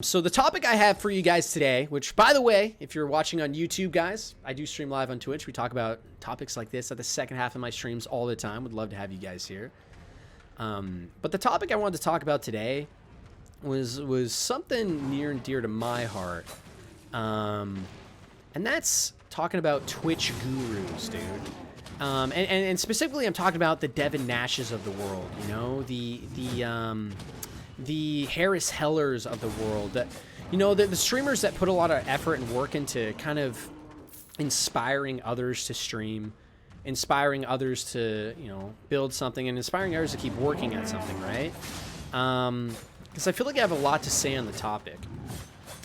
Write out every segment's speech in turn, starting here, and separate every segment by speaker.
Speaker 1: So the topic I have for you guys today, which by the way, if you're watching on YouTube, guys, I do stream live on Twitch. We talk about topics like this at the second half of my streams all the time. Would love to have you guys here. But the topic I wanted to talk about today was something near and dear to my heart. And that's talking about Twitch gurus, dude. And specifically I'm talking about the Devin Nashes of the world, you know, the Harris Hellers of the world, that, you know, the streamers that put a lot of effort and work into kind of inspiring others to stream, inspiring others to, you know, build something, and inspiring others to keep working at something, right? Because I feel like I have a lot to say on the topic.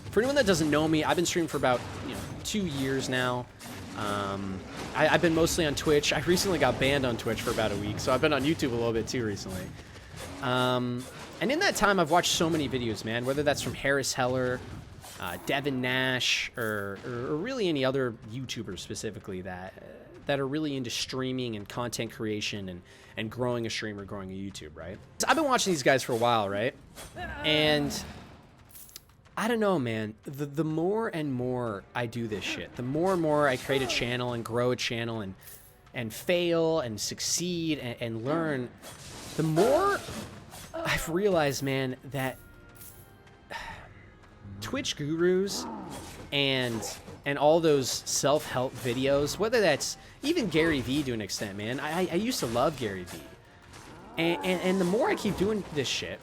Speaker 1: For anyone that doesn't know me, I've been streaming for about, 2 years now. I've been mostly on Twitch. I recently got banned on Twitch for about a week, so I've been on YouTube a little bit too recently. And in that time, I've watched so many videos, man, whether that's from Harris Heller, Devin Nash, or really any other YouTubers specifically that are really into streaming and content creation and growing a stream or growing a YouTube, right? So I've been watching these guys for a while, right? And I don't know, man, the more and more I do this shit, the more and more I create a channel and grow a channel and fail and succeed and learn, the more I've realized, man, that Twitch gurus and all those self-help videos, whether that's even Gary Vee to an extent, man, I used to love Gary Vee. And the more I keep doing this shit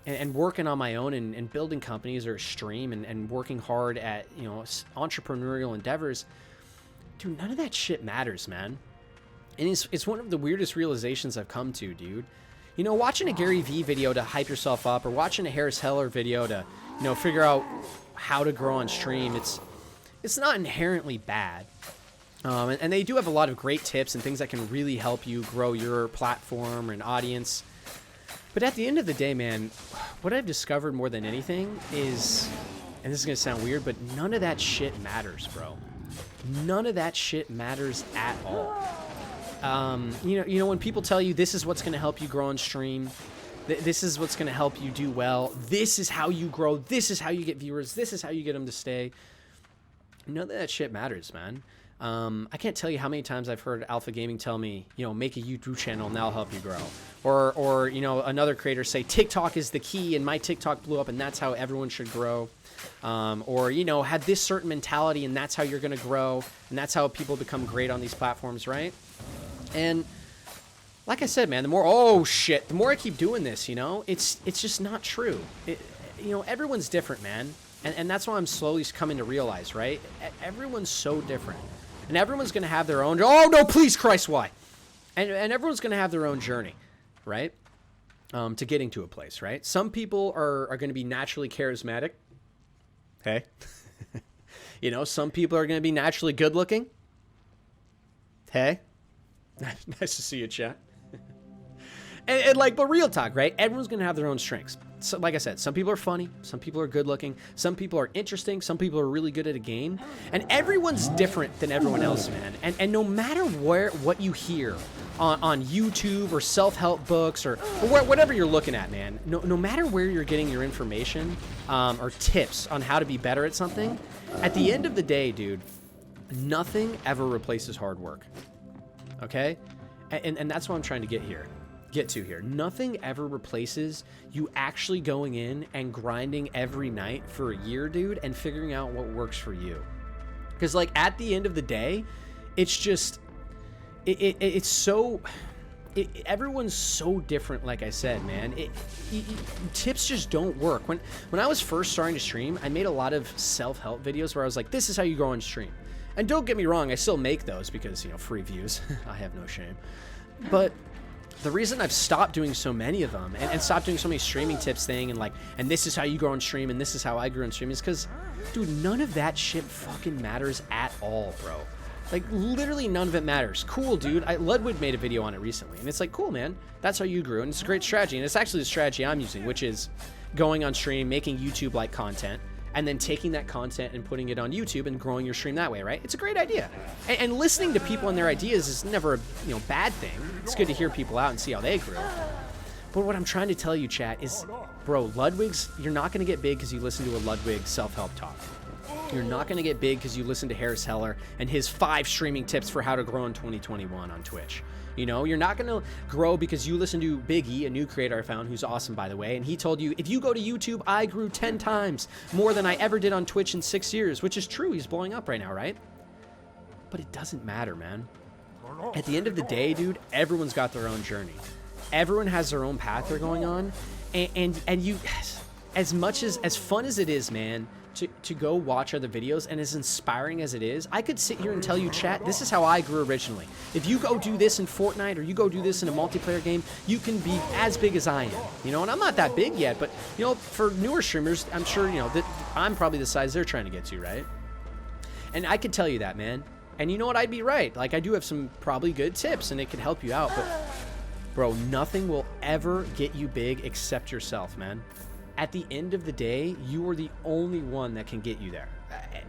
Speaker 1: and working on my own and building companies or stream and working hard at, entrepreneurial endeavors, dude, none of that shit matters, man. And it's one of the weirdest realizations I've come to, dude. You know, watching a Gary Vee video to hype yourself up, or watching a Harris Heller video to, figure out how to grow on stream, it's not inherently bad. And they do have a lot of great tips and things that can really help you grow your platform or an audience. But at the end of the day, man, what I've discovered more than anything is, and this is going to sound weird, but none of that shit matters, bro. None of that shit matters at all. When people tell you this is what's going to help you grow on stream, this is what's going to help you do well, this is how you grow, this is how you get viewers, this is how you get them to stay, none of that shit matters, man. I can't tell you how many times I've heard FranklyGaming tell me, make a YouTube channel and that'll help you grow. Or another creator say TikTok is the key and my TikTok blew up and that's how everyone should grow. Or have this certain mentality and that's how you're going to grow and that's how people become great on these platforms, right? And like I said, man, the more I keep doing this, it's just not true. Everyone's different, man. And that's what I'm slowly coming to realize, right? Everyone's so different. And everyone's going to have their own, oh no, please Christ, why? And everyone's going to have their own journey, right? To getting to a place, right? Some people are going to be naturally charismatic. Hey. Some people are going to be naturally good looking. Hey. Nice to see you, chat. But real talk, right? Everyone's gonna have their own strengths. So, like I said, some people are funny, some people are good looking, some people are interesting, some people are really good at a game, and everyone's different than everyone else, man. And no matter what you hear on YouTube or self-help books or whatever you're looking at, man, no matter where you're getting your information or tips on how to be better at something, at the end of the day, dude, nothing ever replaces hard work. Okay? And that's what I'm trying to get to here. Nothing ever replaces you actually going in and grinding every night for a year, dude, and figuring out what works for you. Because, at the end of the day, it's just, everyone's so different, like I said, man. Tips just don't work. When I was first starting to stream, I made a lot of self-help videos where I was like, this is how you grow on stream. And don't get me wrong, I still make those because, free views. I have no shame. But the reason I've stopped doing so many of them and stopped doing so many streaming tips thing and this is how you grow on stream and this is how I grew on stream is because, dude, none of that shit fucking matters at all, bro. Literally none of it matters. Cool, dude. Ludwig made a video on it recently, and it's cool, man. That's how you grew, and it's a great strategy. And it's actually the strategy I'm using, which is going on stream, making YouTube-like content, and then taking that content and putting it on YouTube and growing your stream that way, right? It's a great idea. And listening to people and their ideas is never a bad thing. It's good to hear people out and see how they grew. But what I'm trying to tell you, chat, is, bro, Ludwig's, you're not going to get big because you listen to a Ludwig self-help talk. You're not going to get big because you listen to Harris Heller and his 5 streaming tips for how to grow in 2021 on Twitch. You know, you're not going to grow because you listen to Big E, a new creator I found who's awesome, by the way, and he told you, if you go to YouTube, I grew 10 times more than I ever did on Twitch in 6 years, which is true. He's blowing up right now, right? But it doesn't matter, man. At the end of the day, dude, everyone's got their own journey. Everyone has their own path they're going on, and you, as much as fun as it is, man, to go watch other videos, and as inspiring as it is, I could sit here and tell you, chat, this is how I grew originally. If you go do this in Fortnite, or you go do this in a multiplayer game, you can be as big as I am, you know, and I'm not that big yet, but, you know, for newer streamers, I'm sure, you know, that I'm probably the size they're trying to get to, right? And I could tell you that, man. And you know what? I'd be right. Like, I do have some probably good tips, and it could help you out, but, bro, nothing will ever get you big except yourself, man. At the end of the day, you are the only one that can get you there.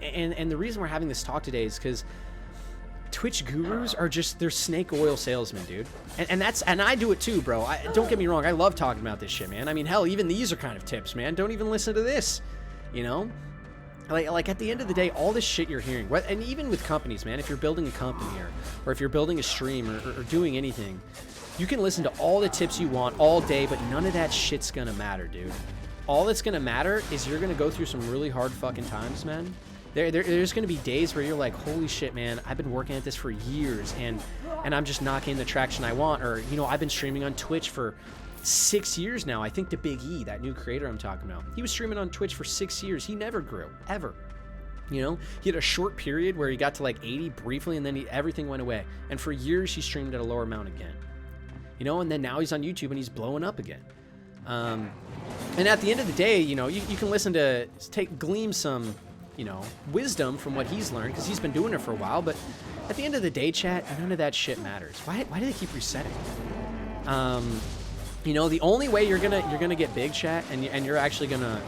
Speaker 1: And the reason we're having this talk today is because Twitch gurus are just, they're snake oil salesmen, dude. And I do it too, bro. Don't get me wrong. I love talking about this shit, man. I mean, hell, even these are kind of tips, man. Don't even listen to this, you know? Like at the end of the day, all this shit you're hearing, and even with companies, man, if you're building a company or if you're building a stream or doing anything, you can listen to all the tips you want all day, but none of that shit's gonna matter, dude. All that's gonna matter is you're gonna go through some really hard fucking times, man. There's gonna be days where you're like, holy shit, man, I've been working at this for years, and I'm just not getting the traction I want. Or, you know, I've been streaming on Twitch for 6 years now. I think the Big E, that new creator I'm talking about, he was streaming on Twitch for 6 years. He never grew, ever. You know, he had a short period where he got to like 80 briefly, and then everything went away. And for years, he streamed at a lower amount again. You know, and then now he's on YouTube and he's blowing up again. And at the end of the day, you know, you can listen to, glean some, you know, wisdom from what he's learned, because he's been doing it for a while. But at the end of the day, chat, none of that shit matters. Why do they keep resetting? You know, the only way you're gonna get big, chat, and you're actually gonna,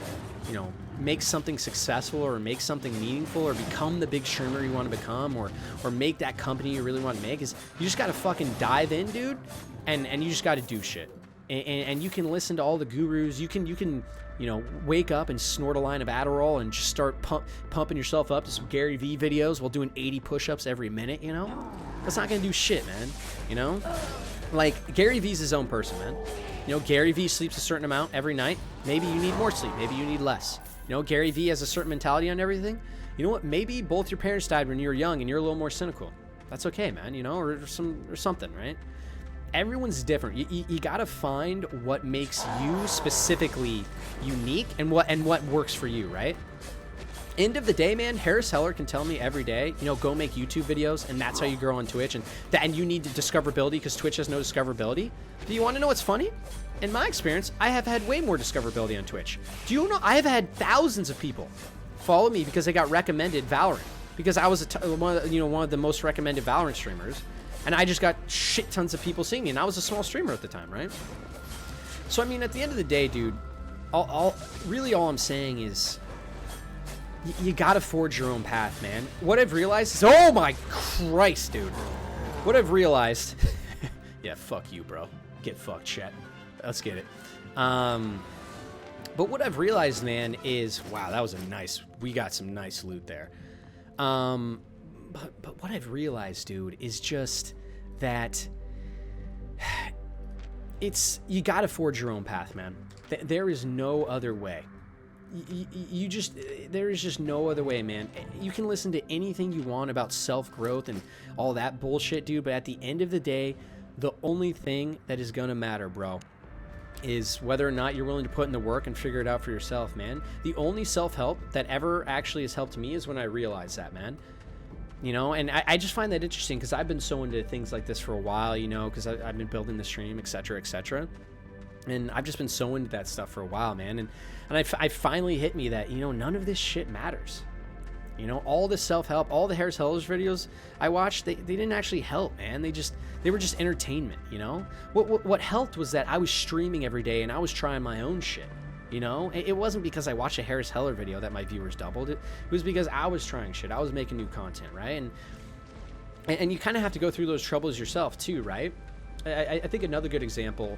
Speaker 1: you know, make something successful or make something meaningful or become the big streamer you want to become, or make that company you really want to make, is you just gotta fucking dive in, dude, and you just gotta do shit. And you can listen to all the gurus. You can, you know, wake up and snort a line of Adderall and just start pumping yourself up to some Gary V videos while doing 80 push-ups every minute, you know? That's not gonna do shit, man, you know? Like, Gary V's his own person, man. You know, Gary V sleeps a certain amount every night. Maybe you need more sleep. Maybe you need less. You know, Gary V has a certain mentality on everything. You know what? Maybe both your parents died when you were young and you're a little more cynical. That's okay, man, you know, or something, right? Everyone's different. You gotta find what makes you specifically unique and what works for you, right? End of the day, man, Harris Heller can tell me every day, you know, go make YouTube videos, and that's how you grow on Twitch, and you need discoverability because Twitch has no discoverability. Do you want to know what's funny? In my experience, I have had way more discoverability on Twitch. Do you know I have had thousands of people follow me because they got recommended Valorant, because I was one of the most recommended Valorant streamers. And I just got shit tons of people seeing me, and I was a small streamer at the time, right? So, I mean, at the end of the day, dude, all I'm saying is you gotta forge your own path, man. What I've realized is, oh my Christ, dude. What I've realized, yeah, fuck you, bro. Get fucked, chat. Let's get it. But what I've realized, man, is, wow, that was we got some nice loot there. But what I've realized, dude, is just that you gotta forge your own path, man. There is no other way. There is just no other way, man. You can listen to anything you want about self-growth and all that bullshit, dude, but at the end of the day, the only thing that is gonna matter, bro, is whether or not you're willing to put in the work and figure it out for yourself, man. The only self-help that ever actually has helped me is when I realized that, man. You know, and I just find that interesting because I've been so into things like this for a while, you know, because I've been building the stream, etc., etc. And I've just been so into that stuff for a while, man. And I finally hit me that, you know, none of this shit matters. You know, all the self-help, all the Harris Heller's videos I watched, they didn't actually help, man. They were just entertainment, you know? What helped was that I was streaming every day and I was trying my own shit. You know, it wasn't because I watched a Harris Heller video that my viewers doubled. It was because I was trying shit. I was making new content, right? And you kind of have to go through those troubles yourself too, right? I think another good example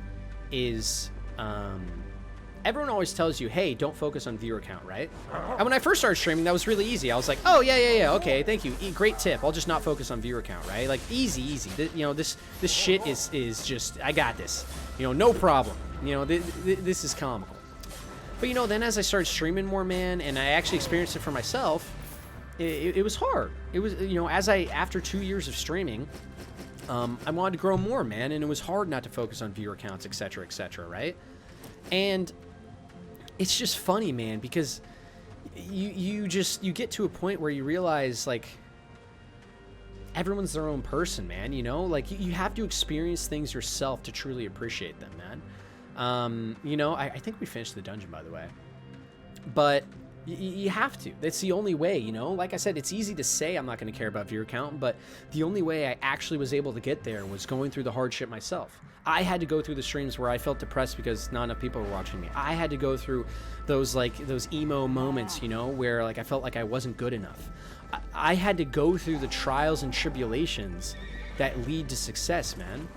Speaker 1: is everyone always tells you, hey, don't focus on viewer count, right? And when I first started streaming, that was really easy. I was like, oh, yeah, okay, thank you. Great tip. I'll just not focus on viewer count, right? Like, easy. You know, this shit is just, I got this. You know, no problem. You know, this is comical. But, you know, then as I started streaming more, man, and I actually experienced it for myself, it was hard. It was, you know, after 2 years of streaming, I wanted to grow more, man, and it was hard not to focus on viewer counts, etc., right? And it's just funny, man, because you get to a point where you realize, like, everyone's their own person, man, you know? Like, you have to experience things yourself to truly appreciate them, man. You know, I think we finished the dungeon, by the way. But you have to. That's the only way, you know? Like I said, it's easy to say I'm not going to care about viewer count, but the only way I actually was able to get there was going through the hardship myself. I had to go through the streams where I felt depressed because not enough people were watching me. I had to go through those emo moments, you know, where like I felt like I wasn't good enough. I had to go through the trials and tribulations that lead to success, man.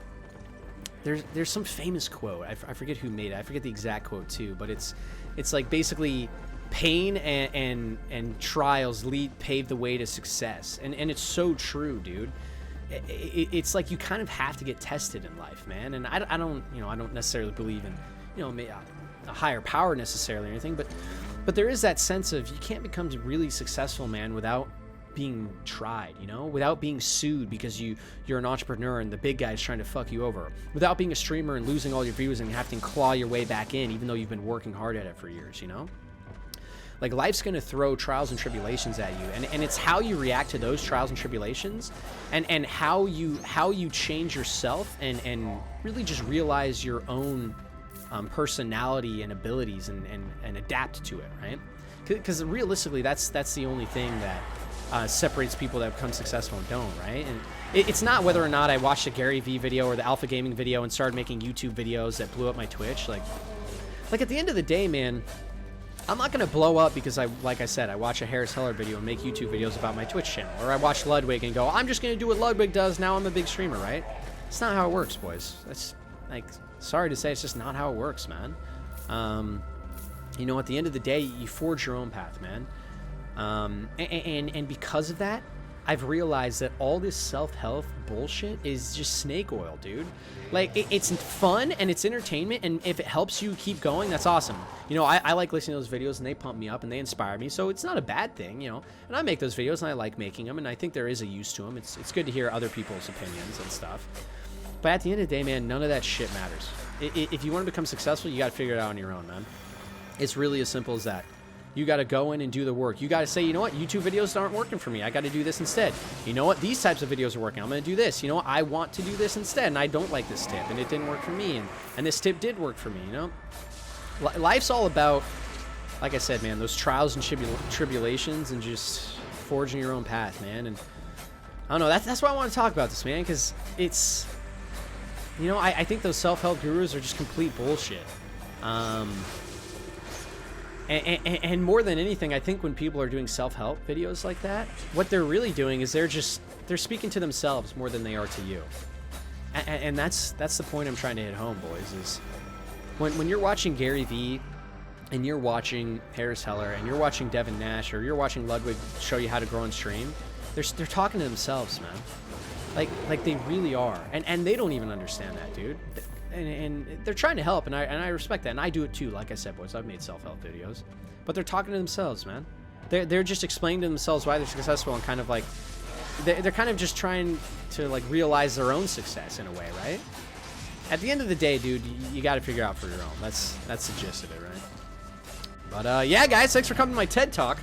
Speaker 1: There's some famous quote. I forget who made it. I forget the exact quote too, but it's like basically pain and trials pave the way to success. And it's so true, dude. It's like you kind of have to get tested in life, man. And I don't necessarily believe in, you know, a higher power necessarily or anything, but there is that sense of you can't become really successful, man, without being tried, you know, without being sued because you're an entrepreneur and the big guy's trying to fuck you over, without being a streamer and losing all your views and having to claw your way back in even though you've been working hard at it for years, you know? Like, life's going to throw trials and tribulations at you, and it's how you react to those trials and tribulations and how you change yourself and really just realize your own personality and abilities and adapt to it, right? Because realistically, that's the only thing that separates people that become successful and don't, right? And it's not whether or not I watched a Gary V video or the FranklyGaming video and started making YouTube videos that blew up my Twitch. Like at the end of the day, man, I'm not going to blow up because like I said, I watch a Harris Heller video and make YouTube videos about my Twitch channel. Or I watch Ludwig and go, I'm just going to do what Ludwig does, now I'm a big streamer, right? It's not how it works, boys. That's, like, sorry to say, it's just not how it works, man. You know, at the end of the day, you forge your own path, man. And because of that, I've realized that all this self-help bullshit is just snake oil, dude. Like, it's fun and it's entertainment, and if it helps you keep going, that's awesome. You know, I like listening to those videos, and they pump me up and they inspire me, so it's not a bad thing, you know. And I make those videos, and I like making them, and I think there is a use to them. It's good to hear other people's opinions and stuff. But at the end of the day, man, none of that shit matters. If you want to become successful, you got to figure it out on your own, man. It's really as simple as that. You got to go in and do the work. You got to say, you know what, YouTube videos aren't working for me. I got to do this instead. You know what, these types of videos are working. I'm going to do this. You know what, I want to do this instead, and I don't like this tip, and it didn't work for me, and this tip did work for me, you know? Life's all about, like I said, man, those trials and tribulations and just forging your own path, man. And I don't know, that's why I want to talk about this, man, because it's, you know, I think those self-help gurus are just complete bullshit. And more than anything, I think when people are doing self-help videos like that, what they're really doing is they're speaking to themselves more than they are to you. And that's the point I'm trying to hit home, boys, is when you're watching Gary V and you're watching Harris Heller and you're watching Devin Nash or you're watching Ludwig show you how to grow on stream, they're talking to themselves, man. Like they really are. And they don't even understand that, dude. And they're trying to help, and I respect that, and I do it too. Like I said, boys, I've made self-help videos, but they're talking to themselves, man. They're just explaining to themselves why they're successful, and kind of like they're kind of just trying to like realize their own success in a way, right? At the end of the day, dude, you got to figure out for your own. That's the gist of it, right? But yeah, guys, thanks for coming to my TED Talk.